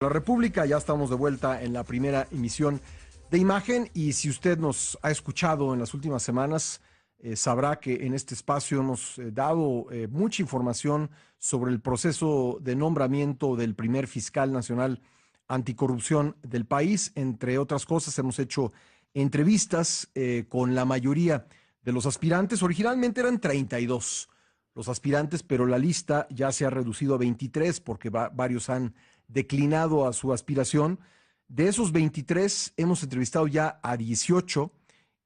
La República, ya estamos de vuelta en la primera emisión de Imagen, y si usted nos ha escuchado en las últimas semanas, sabrá que en este espacio hemos dado mucha información sobre el proceso de nombramiento del primer fiscal nacional anticorrupción del país. Entre otras cosas, hemos hecho entrevistas con la mayoría de los aspirantes. Originalmente eran 32 los aspirantes, pero la lista ya se ha reducido a 23 porque varios han declinado a su aspiración. De esos 23 hemos entrevistado ya a 18,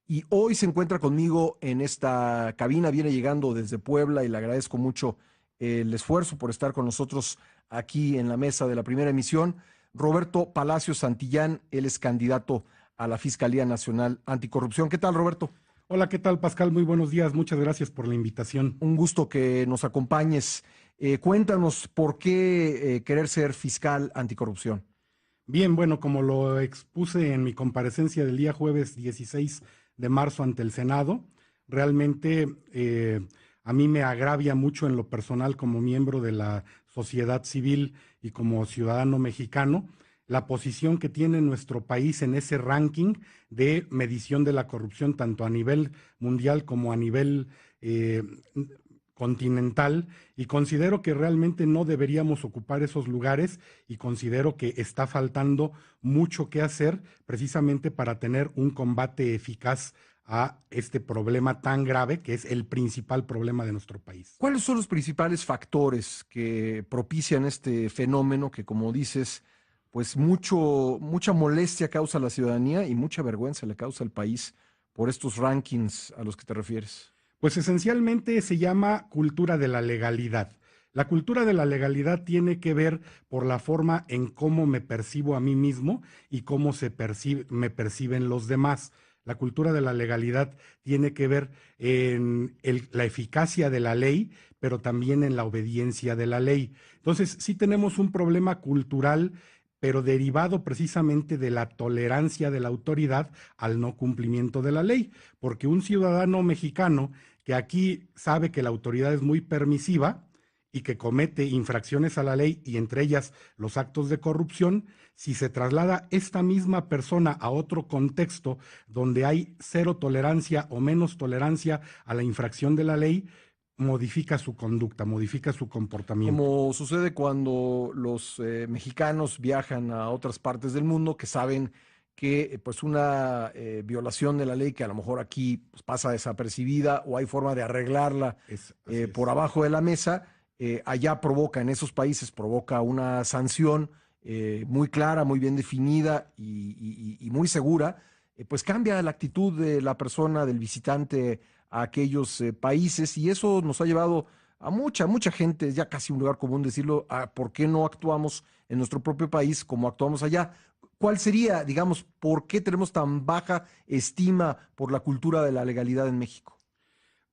y hoy se encuentra conmigo en esta cabina, viene llegando desde Puebla, y le agradezco mucho el esfuerzo por estar con nosotros aquí en la mesa de la primera emisión, Roberto Palacios Santillán. Él es candidato a la Fiscalía Nacional Anticorrupción. ¿Qué tal, Roberto? Hola, ¿qué tal, Pascal? Muy buenos días. Muchas gracias por la invitación. Un gusto que nos acompañes. Cuéntanos por qué querer ser fiscal anticorrupción. Bien, bueno, como lo expuse en mi comparecencia del día jueves 16 de marzo ante el Senado, realmente a mí me agravia mucho en lo personal como miembro de la sociedad civil y como ciudadano mexicano la posición que tiene nuestro país en ese ranking de medición de la corrupción, tanto a nivel mundial como a nivel continental, y considero que realmente no deberíamos ocupar esos lugares, y considero que está faltando mucho que hacer precisamente para tener un combate eficaz a este problema tan grave que es el principal problema de nuestro país. ¿Cuáles son los principales factores que propician este fenómeno que, como dices, pues mucha molestia causa a la ciudadanía y mucha vergüenza le causa al país por estos rankings a los que te refieres? Pues esencialmente se llama cultura de la legalidad. La cultura de la legalidad tiene que ver por la forma en cómo me percibo a mí mismo y cómo me perciben los demás. La cultura de la legalidad tiene que ver en la eficacia de la ley, pero también en la obediencia de la ley. Entonces, sí tenemos un problema cultural, pero derivado precisamente de la tolerancia de la autoridad al no cumplimiento de la ley, porque un ciudadano mexicano que aquí sabe que la autoridad es muy permisiva y que comete infracciones a la ley, y entre ellas los actos de corrupción, si se traslada esta misma persona a otro contexto donde hay cero tolerancia o menos tolerancia a la infracción de la ley, modifica su conducta, modifica su comportamiento. Como sucede cuando los mexicanos viajan a otras partes del mundo, que saben que pues una violación de la ley que a lo mejor aquí pues, pasa desapercibida, o hay forma de arreglarla por abajo de la mesa, allá provoca, en esos países provoca una sanción muy clara, muy bien definida y muy segura. Pues cambia la actitud de la persona, del visitante, a aquellos países, y eso nos ha llevado a mucha gente, es ya casi un lugar común decirlo, a por qué no actuamos en nuestro propio país como actuamos allá. ¿Cuál sería, digamos, por qué tenemos tan baja estima por la cultura de la legalidad en México?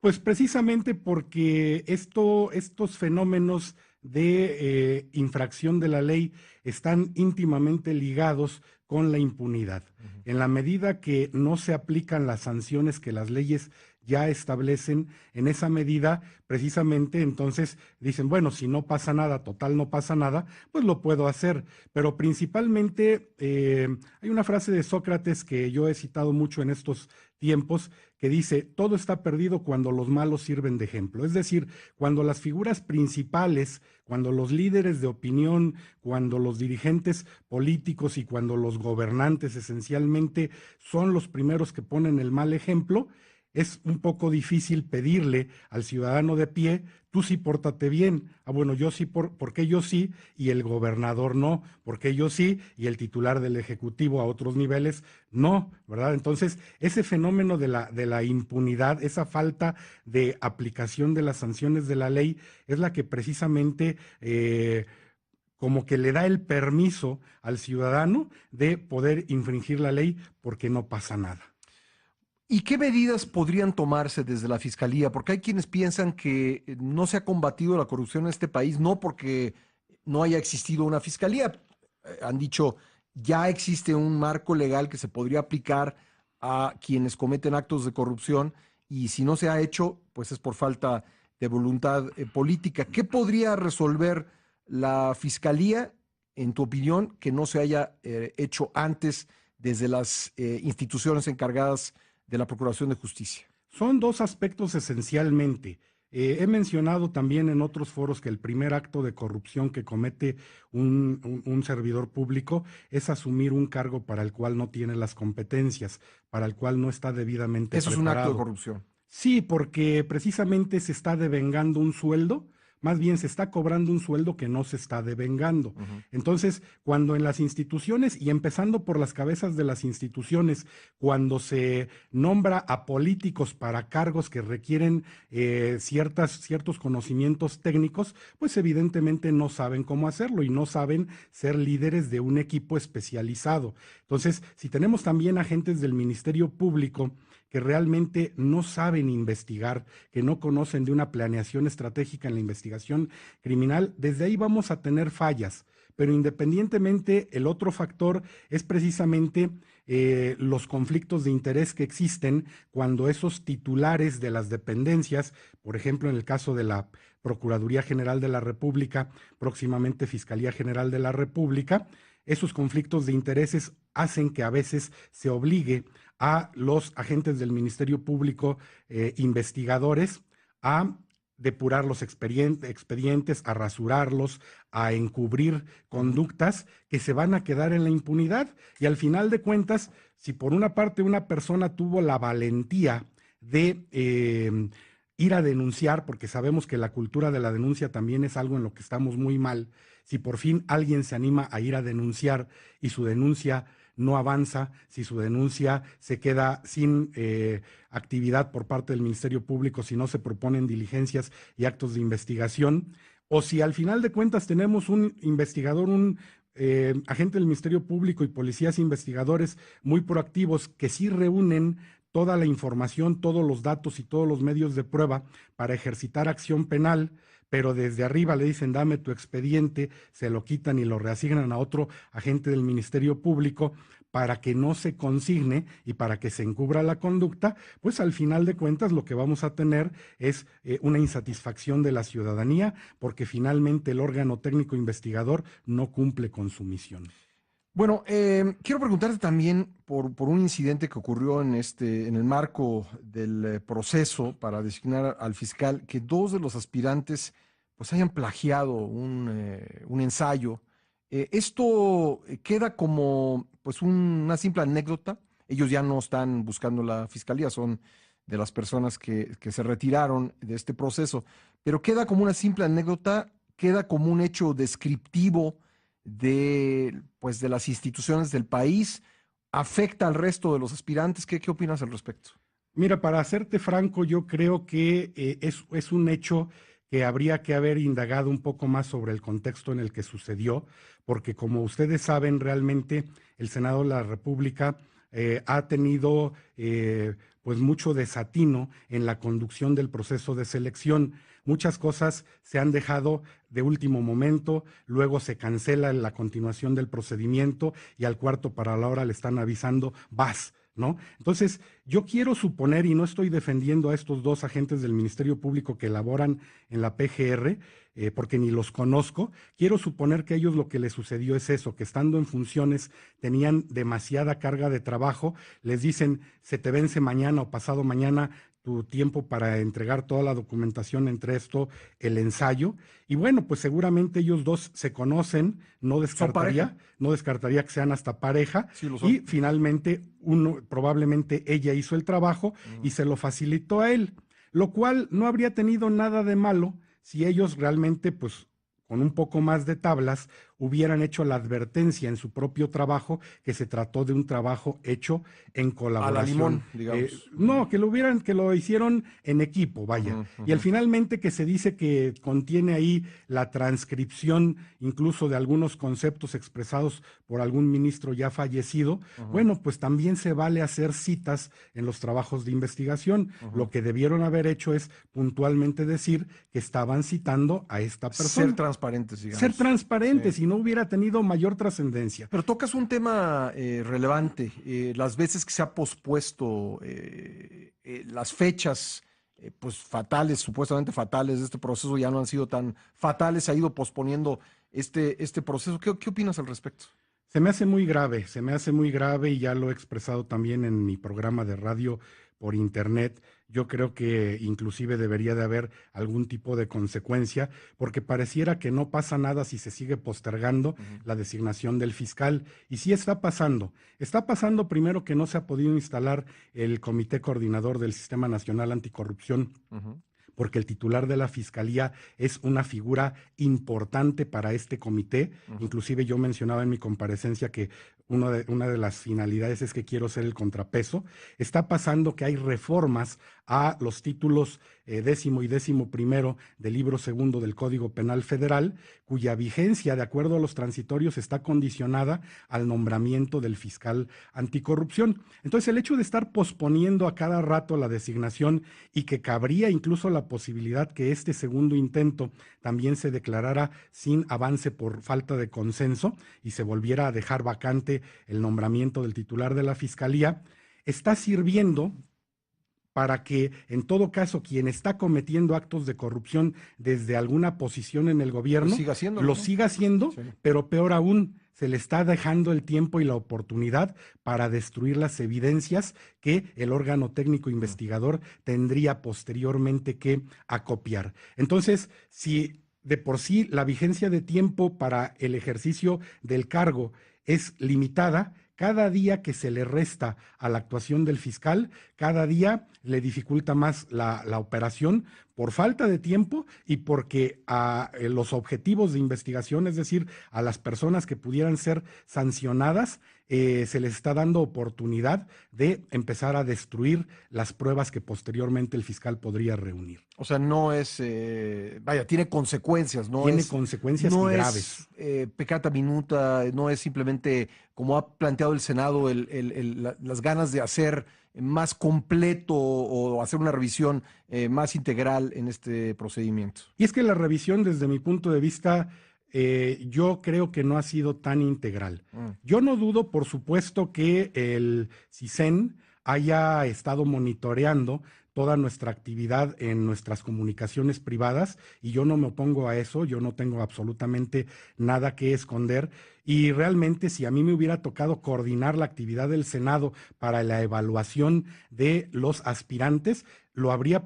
Pues precisamente porque estos fenómenos de infracción de la ley están íntimamente ligados con la impunidad. En la medida que no se aplican las sanciones que las leyes ya establecen, en esa medida, precisamente, entonces dicen, bueno, si no pasa nada, total no pasa nada, pues lo puedo hacer. Pero principalmente hay una frase de Sócrates que yo he citado mucho en estos tiempos, que dice, todo está perdido cuando los malos sirven de ejemplo. Es decir, cuando las figuras principales, cuando los líderes de opinión, cuando los dirigentes políticos y cuando los gobernantes esencialmente son los primeros que ponen el mal ejemplo, es un poco difícil pedirle al ciudadano de pie, tú sí pórtate bien. Ah, bueno, yo sí, ¿por qué yo sí? Y el gobernador no, ¿por qué yo sí? Y el titular del Ejecutivo a otros niveles no, ¿verdad? Entonces, ese fenómeno de la impunidad, esa falta de aplicación de las sanciones de la ley, es la que precisamente como que le da el permiso al ciudadano de poder infringir la ley porque no pasa nada. ¿Y qué medidas podrían tomarse desde la Fiscalía? Porque hay quienes piensan que no se ha combatido la corrupción en este país, no porque no haya existido una Fiscalía. Han dicho, ya existe un marco legal que se podría aplicar a quienes cometen actos de corrupción, y si no se ha hecho, pues es por falta de voluntad política. ¿Qué podría resolver la Fiscalía en tu opinión, que no se haya hecho antes desde las instituciones encargadas de la Procuración de Justicia? Son dos aspectos esencialmente. He mencionado también en otros foros que el primer acto de corrupción que comete un servidor público es asumir un cargo para el cual no tiene las competencias, para el cual no está debidamente Eso es un acto de preparado. corrupción. Sí, porque precisamente se está devengando un sueldo, más bien se está cobrando un sueldo que no se está devengando. Entonces, cuando en las instituciones, y empezando por las cabezas de las instituciones, cuando se nombra a políticos para cargos que requieren ciertos conocimientos técnicos, pues evidentemente no saben cómo hacerlo y no saben ser líderes de un equipo especializado. Entonces, si tenemos también agentes del Ministerio Público que realmente no saben investigar, que no conocen de una planeación estratégica en la investigación criminal, desde ahí vamos a tener fallas. Pero independientemente, el otro factor es precisamente los conflictos de interés que existen cuando esos titulares de las dependencias, por ejemplo, en el caso de la Procuraduría General de la República, próximamente Fiscalía General de la República, esos conflictos de intereses hacen que a veces se obligue a los agentes del Ministerio Público investigadores a depurar los expedientes, a rasurarlos, a encubrir conductas que se van a quedar en la impunidad. Y al final de cuentas, si por una parte una persona tuvo la valentía de ir a denunciar, porque sabemos que la cultura de la denuncia también es algo en lo que estamos muy mal, si por fin alguien se anima a ir a denunciar y su denuncia no avanza, si su denuncia se queda sin actividad por parte del Ministerio Público, si no se proponen diligencias y actos de investigación, o si al final de cuentas tenemos un investigador, un agente del Ministerio Público y policías investigadores muy proactivos que sí reúnen toda la información, todos los datos y todos los medios de prueba para ejercitar acción penal, pero desde arriba le dicen dame tu expediente, se lo quitan y lo reasignan a otro agente del Ministerio Público para que no se consigne y para que se encubra la conducta, pues al final de cuentas lo que vamos a tener es una insatisfacción de la ciudadanía porque finalmente el órgano técnico investigador no cumple con su misión. Bueno, quiero preguntarte también por un incidente que ocurrió en el marco del proceso para designar al fiscal, que dos de los aspirantes pues hayan plagiado un ensayo. Esto queda como pues una simple anécdota. Ellos ya no están buscando la fiscalía, son de las personas que se retiraron de este proceso, pero queda como una simple anécdota, queda como un hecho descriptivo pues, de las instituciones del país, afecta al resto de los aspirantes. ¿Qué opinas al respecto? Mira, para serte franco, yo creo que es un hecho que habría que haber indagado un poco más sobre el contexto en el que sucedió, porque como ustedes saben, realmente el Senado de la República ha tenido pues mucho desatino en la conducción del proceso de selección. Muchas cosas se han dejado de último momento, luego se cancela la continuación del procedimiento y al cuarto para la hora le están avisando, vas, ¿no? Entonces, yo quiero suponer, y no estoy defendiendo a estos dos agentes del Ministerio Público que laboran en la PGR, porque ni los conozco, quiero suponer que a ellos lo que les sucedió es eso, que estando en funciones tenían demasiada carga de trabajo, les dicen, se te vence mañana o pasado mañana tu tiempo para entregar toda la documentación, entre esto el ensayo, y bueno, pues seguramente ellos dos se conocen, no descartaría que sean hasta pareja, Sí, lo y son. finalmente probablemente ella hizo el trabajo y se lo facilitó a él, lo cual no habría tenido nada de malo si ellos realmente, pues, con un poco más de tablas, hubieran hecho la advertencia en su propio trabajo que se trató de un trabajo hecho en A la colaboración. limón, digamos. No, que lo hicieron en equipo, vaya. Y al finalmente que se dice que contiene ahí la transcripción incluso de algunos conceptos expresados por algún ministro ya fallecido, bueno, pues también se vale hacer citas en los trabajos de investigación. Lo que debieron haber hecho es puntualmente decir que estaban citando a esta persona. Ser transparentes, digamos. Ser transparentes, Sí. y no hubiera tenido mayor trascendencia. Pero tocas un tema relevante. Las veces que se ha pospuesto las fechas, pues fatales, supuestamente fatales de este proceso, ya no han sido tan fatales, se ha ido posponiendo este proceso. ¿Qué opinas al respecto? Se me hace muy grave y ya lo he expresado también en mi programa de radio por internet. Yo creo que inclusive debería de haber algún tipo de consecuencia, porque pareciera que no pasa nada si se sigue postergando la designación del fiscal. Y sí está pasando. Está pasando primero que no se ha podido instalar el Comité Coordinador del Sistema Nacional Anticorrupción, porque el titular de la Fiscalía es una figura importante para este comité. Inclusive yo mencionaba en mi comparecencia que una de las finalidades es que quiero ser el contrapeso. Está pasando que hay reformas a los títulos 10º y 11º del libro segundo del Código Penal Federal, cuya vigencia, de acuerdo a los transitorios, está condicionada al nombramiento del fiscal anticorrupción. Entonces, el hecho de estar posponiendo a cada rato la designación y que cabría incluso la posibilidad que este segundo intento también se declarara sin avance por falta de consenso y se volviera a dejar vacante el nombramiento del titular de la Fiscalía, está sirviendo para que, en todo caso, quien está cometiendo actos de corrupción desde alguna posición en el gobierno, lo siga haciendo, sí. Pero peor aún, se le está dejando el tiempo y la oportunidad para destruir las evidencias que el órgano técnico investigador tendría posteriormente que acopiar. Entonces, si de por sí la vigencia de tiempo para el ejercicio del cargo es limitada, cada día que se le resta a la actuación del fiscal, cada día le dificulta más la operación por falta de tiempo y porque a los objetivos de investigación, es decir, a las personas que pudieran ser sancionadas, se les está dando oportunidad de empezar a destruir las pruebas que posteriormente el fiscal podría reunir. O sea, no es, tiene consecuencias, tiene consecuencias no graves. Es peccata minuta, no es simplemente, como ha planteado el Senado, las ganas de hacer más completo o hacer una revisión más integral en este procedimiento. Y es que la revisión, desde mi punto de vista, yo creo que no ha sido tan integral. Yo no dudo, por supuesto, que el CISEN haya estado monitoreando toda nuestra actividad en nuestras comunicaciones privadas, y yo no me opongo a eso, yo no tengo absolutamente nada que esconder, y realmente si a mí me hubiera tocado coordinar la actividad del Senado para la evaluación de los aspirantes, lo habría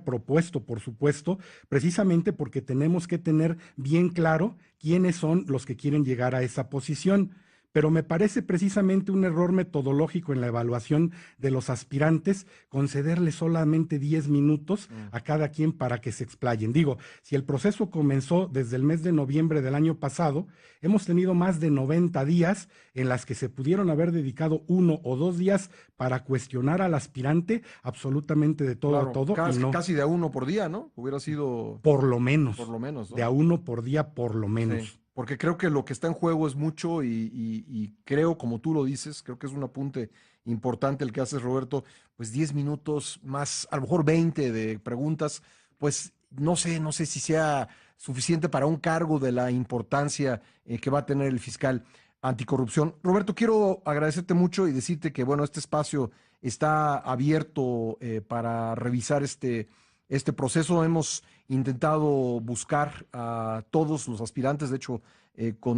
propuesto, por supuesto, precisamente porque tenemos que tener bien claro quiénes son los que quieren llegar a esa posición. Pero me parece precisamente un error metodológico en la evaluación de los aspirantes concederle solamente 10 minutos a cada quien para que se explayen. Digo, si el proceso comenzó desde el mes de noviembre del año pasado, hemos tenido más de 90 días en las que se pudieron haber dedicado 1 o 2 días para cuestionar al aspirante absolutamente de todo a todo. Casi de a uno por día, ¿no? Hubiera sido... Por lo menos. ¿no? De a uno por día, por lo menos. Sí. Porque creo que lo que está en juego es mucho y creo, como tú lo dices, creo que es un apunte importante el que haces, Roberto, pues 10 minutos más, a lo mejor 20 de preguntas, pues no sé si sea suficiente para un cargo de la importancia que va a tener el fiscal anticorrupción. Roberto, quiero agradecerte mucho y decirte que, bueno, este espacio está abierto para revisar este proceso. Hemos intentado buscar a todos los aspirantes, de hecho,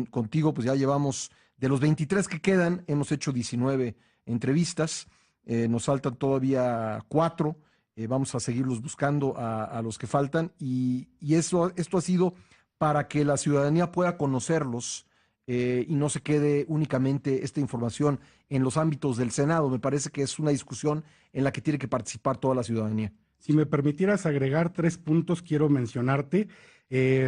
contigo pues ya llevamos, de los 23 que quedan, hemos hecho 19 entrevistas, nos faltan todavía 4, vamos a seguirlos buscando a los que faltan y esto ha sido para que la ciudadanía pueda conocerlos y no se quede únicamente esta información en los ámbitos del Senado. Me parece que es una discusión en la que tiene que participar toda la ciudadanía. Si me permitieras agregar 3 puntos, quiero mencionarte,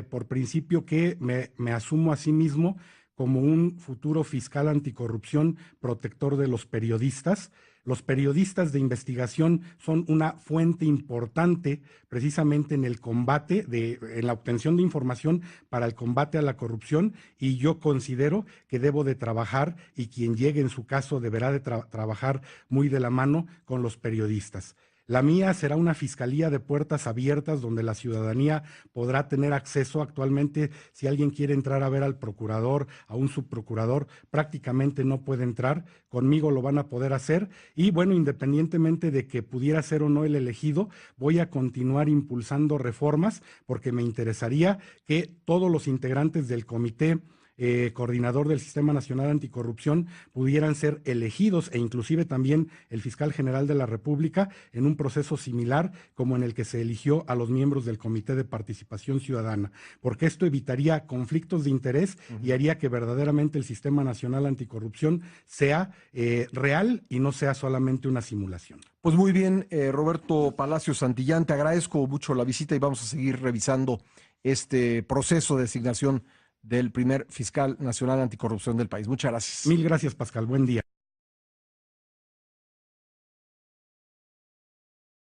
por principio, que me asumo a sí mismo como un futuro fiscal anticorrupción protector de los periodistas. Los periodistas de investigación son una fuente importante precisamente en el combate, en la obtención de información para el combate a la corrupción, y yo considero que debo de trabajar, y quien llegue en su caso deberá de trabajar muy de la mano con los periodistas. La mía será una fiscalía de puertas abiertas donde la ciudadanía podrá tener acceso. Actualmente, si alguien quiere entrar a ver al procurador, a un subprocurador, prácticamente no puede entrar. Conmigo lo van a poder hacer. Y bueno, independientemente de que pudiera ser o no el elegido, voy a continuar impulsando reformas porque me interesaría que todos los integrantes del comité coordinador del Sistema Nacional Anticorrupción pudieran ser elegidos, e inclusive también el fiscal general de la República, en un proceso similar como en el que se eligió a los miembros del Comité de Participación Ciudadana, porque esto evitaría conflictos de interés y haría que verdaderamente el Sistema Nacional Anticorrupción sea real y no sea solamente una simulación. Pues muy bien, Roberto Palacio Santillán, te agradezco mucho la visita y vamos a seguir revisando este proceso de designación del primer fiscal nacional anticorrupción del país. Muchas gracias. Mil gracias, Pascal. Buen día.